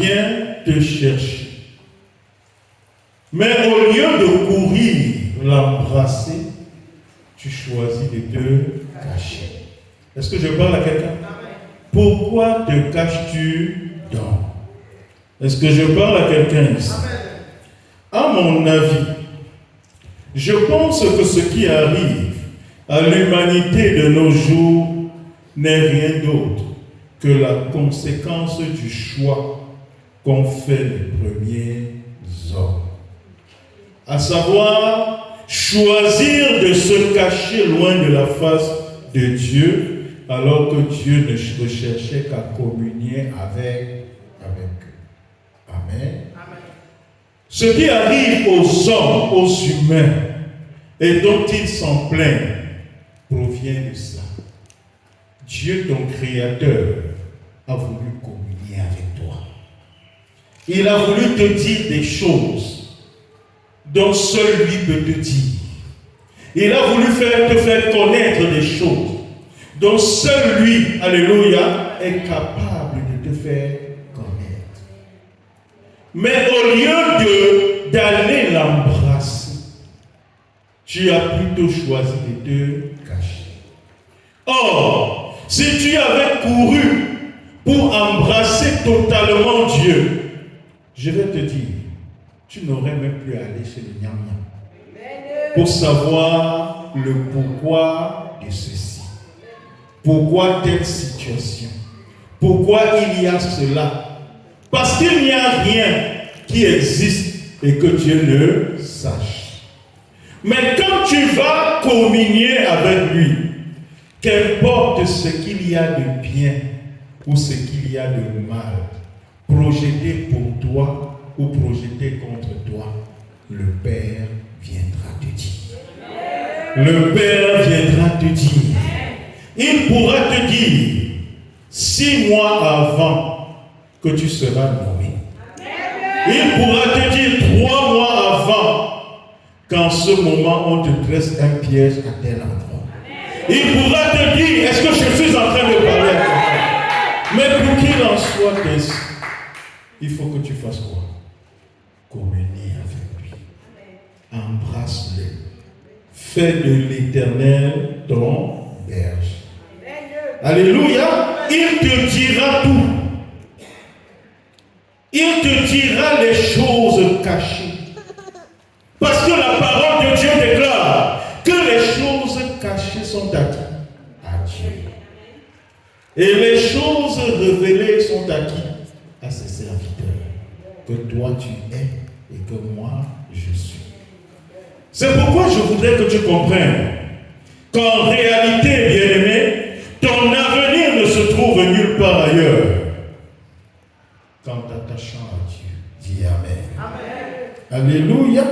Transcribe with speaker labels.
Speaker 1: vient te chercher. Mais au lieu de courir, l'embrasser, tu choisis de te cacher. Est-ce que je parle à quelqu'un? Pourquoi te caches-tu donc? Est-ce que je parle à quelqu'un ici? À mon avis, je pense que ce qui arrive à l'humanité de nos jours n'est rien d'autre que la conséquence du choix qu'ont fait les premiers hommes. À savoir, choisir de se cacher loin de la face de Dieu, alors que Dieu ne recherchait qu'à communier avec eux. Amen. Ce qui arrive aux hommes, aux humains, et dont ils s'en plaignent, provient de ça. Dieu, ton Créateur, a voulu communier avec toi. Il a voulu te dire des choses dont seul lui peut te dire. Il a voulu te faire connaître des choses dont seul lui, alléluia, est capable de te faire connaître. Mais au lieu d'aller l'embrasser, tu as plutôt choisi de te cacher. Or, si tu avais couru pour embrasser totalement Dieu, je vais te dire, tu n'aurais même plus à aller chez le Nyam-Nyam pour savoir le pourquoi de ceci. Pourquoi telle situation? Pourquoi il y a cela? Parce qu'il n'y a rien qui existe et que Dieu ne sache. Mais quand tu vas communier avec lui, qu'importe ce qu'il y a de bien ou ce qu'il y a de mal, projeté pour toi ou projeté contre toi, le Père viendra te dire. Le Père viendra te dire. Il pourra te dire 6 mois avant que tu seras nommé. Il pourra te dire 3 mois avant qu'en ce moment on te dresse un piège à tel endroit. Il pourra te dire, est-ce que je suis en train de parler à quelqu'un? Mais pour qu'il en soit ainsi, il faut que tu fasses quoi? Communier avec lui. Embrasse-le. Fais de l'Éternel ton berger. Alléluia. Il te dira tout. Il te dira les choses cachées. Parce que la parole de Dieu déclare que les choses cachées sont à qui? À Dieu. Et les choses révélées sont à qui? À ses serviteurs. Que toi tu es et que moi je suis. C'est pourquoi je voudrais que tu comprennes qu'en réalité, bien-aimé, ton avenir ne se trouve nulle part ailleurs qu'en t'attachant à Dieu. Dis Amen. Amen. Alléluia.